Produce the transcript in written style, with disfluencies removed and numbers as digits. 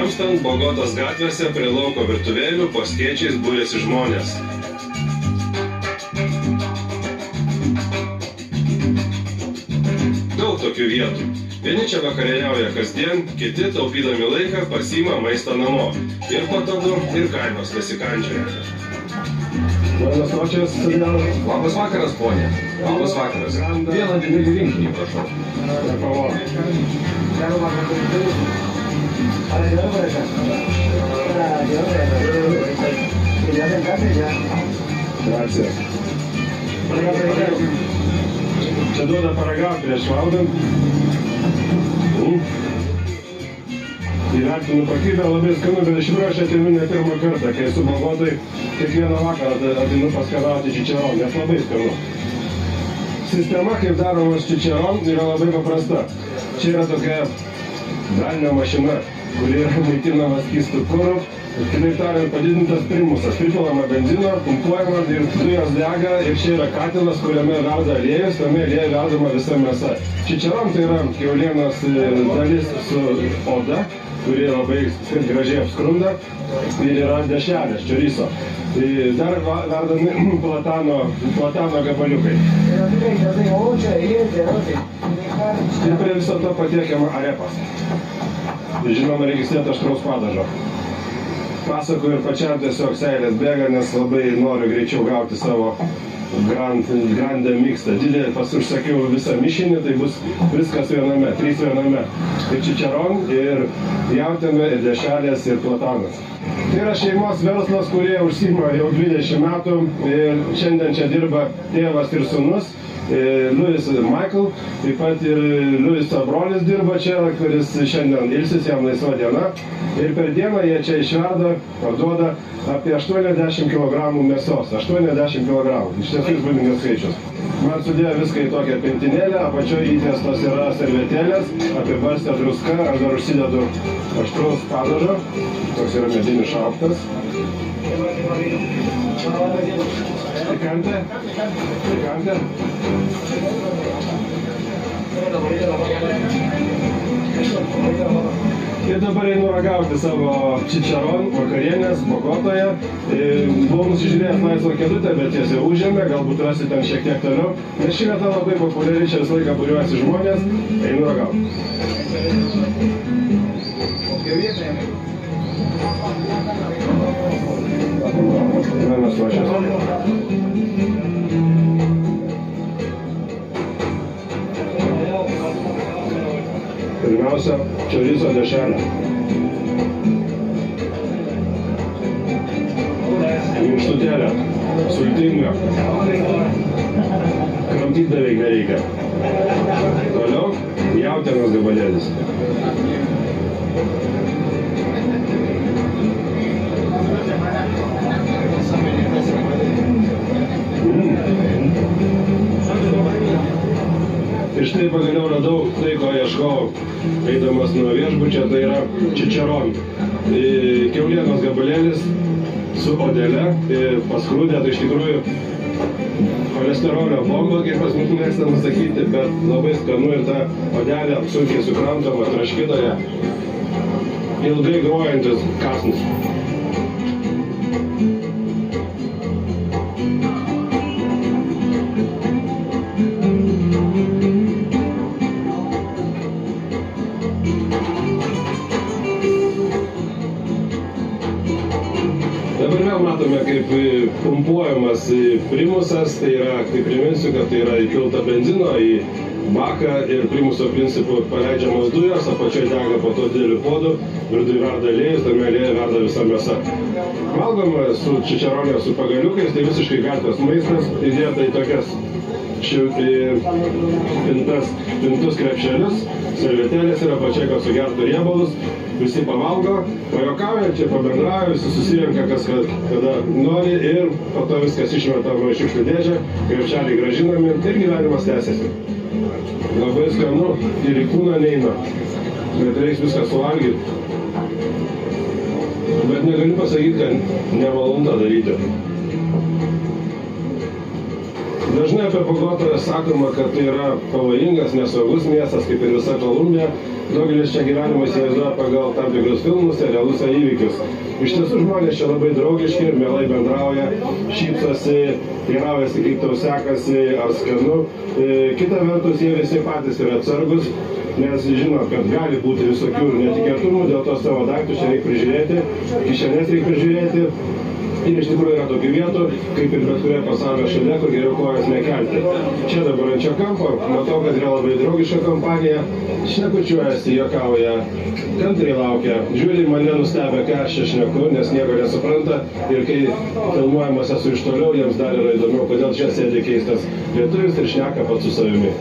Temstant Bogotos gatvėse prie lauko virtuvėlių po skėčiais būrėsi žmonės. Daug tokių vietų. Vieni čia vakarieniauja kasdien, kiti taupydami laiką pasiima maistą namo. Ir patogu, ir kainos nesikandžioja. Buenas noches, senor. Labas vakaras, ponė. Labas vakaras. Vieną didelį rinkinį, prašau. Per favor. Grazie. Čia duoda paragauti prieš valgant. Įvertinu kokybę, labai skanu, bet iš tikrųjų aš ateinu ne pirmą kartą, kai esu Bogotoj, kiekvieną vakarą ateinu paskanauti čičeron, nes labai skanu. Sistema, kaip daromas čičeron, yra labai paprasta. Čia yra tokia dalinė mašina, kuri yra maitinama skystu kuru, kitaip tariant, padidintas primusas. Pripilama benzino, pumpuojama ir dujos dega ir čia yra katilas, kuriame verda aliejus, tame aliejuje verdama visa mėsa. Čičeron tai yra kiaulienos dalis su oda, kuri labai gražiai apskrunda ir yra dešrelės, chorizo. Dar verdami platano gabaliukai. Ir prie viso to patiekiama arepas. Žinoma, registruota aštraus padažo. Pasakoju ir pačiam tiesiog seilės bėga, nes labai noriu greičiau gauti savo grandę mixtą. Didelį užsakiau visą mišinį, tai bus viskas viename, 3 viename. Ir čičeron, ir jautiena, ir dešrelės, ir platanas. Tai yra šeimos verslas, kurie užsiima jau 20 metų ir šiandien čia dirba tėvas ir sūnus. Louis Michael, taip pat ir Louis brolis dirba čia, kuris šiandien ilsis, jam laisva diena. Ir per dieną jie čia išverda, parduoda apie 80 kg mėsos. 80 kg. Iš tiesų įspūdingas skaičius. Man sudėjo viską į tokią pintinėlę, apačioje įtiestos yra servetėlės, apibarstę druska, aš dar užsidedu aštraus padažo. Toks yra medinis šaukštas. Picante? Picante? Ir dabar einu ragauti savo čičeron vakarienės Bogotoje. Buvau nusižiūrėjęs laisvą kėdutę, bet jas jau užėmė, galbūt rasi ten šiek tiek toliau. Nes ši vieta labai populiari, čia visą laiką būriuojasi žmonės, einu ragauti. Buenas noches. Pirmiausia, chorizo dešrelė. Minkštutėlė, sultinga. Kramtyti beveik nereikia. Toliau, jautienos gabalėlis. Ir štai pagaliau radau tai, ko ieškojau, eidamas nuo viešbučio, tai yra čičeron. Kiaulienos gabalėlis su odele, paskrūdė, tai iš tikrųjų cholesterolio bomba, kaip pas mus mėgstama sakyti, bet labai skanu ir ta odelė sunkiai sukrantama traškitoje, ilgai grojantis kąsnis. Dabar vėl matome, kaip pumpuojamas primusas, tai yra, kaip priminsiu, kad tai yra įpilta benzino į baką ir primuso principu paleidžiamos dujos, apačioje dega po to dideliu puodu, viduj verda aliejus, tame aliejuje verda visa mėsa. Valgoma su čičeronė su pagaliukais, tai visiškai gatvės maistas, įdėta į tokias pintus krepšelius, servetėlės yra apačioje, kad sugertų riebalus. Visi pavalgo, pajokauja, čia pabendrauja, visi susirenka, kas kada nori ir po to viskas išmetama į šiukšlių dėžę, krepšeliai grąžinami ir gyvenimas tęsiasi. Labai skanu ir į kūną neina, bet reiks viską suvalgyti. Bet negaliu pasakyti, kad nemalonu tą daryti. Dažnai apie Bogotą sakoma, kad tai yra pavojingas, nesaugus miestas, kaip ir visa Kolumbija. Daugelis čia gyvenimą įsivaizduoja pagal tam tikrus filmus, serialus ar įvykius. Iš tiesų žmonės čia labai draugiški ir mielai bendrauja, šypsosi, teiraujasi, kaip tau sekasi, ar skanu. Kita vertus, jie visi patys yra atsargus, nes žino, kad gali būti visokių netikėtumų, dėl to savo daiktus čia reikia prižiūrėti, kišenės reikia prižiūrėti. Ir iš tikrųjų yra tokių vietų, kaip ir bet kurioje pasaulio šalia, kur geriau kojas nekelti. Čia dabar ant šio kampo, matau, kad yra labai draugiška kompanija, šnekučiuojasi, juokauja, kantriai laukia, žiūri mane nustebę, ką aš čia šneku, nes nieko nesupranta ir kai filmuojamas esu iš toliau, jiems dar yra įdomiau, kodėl čia sėdi keistas lietuvis ir šneka pats su savimi.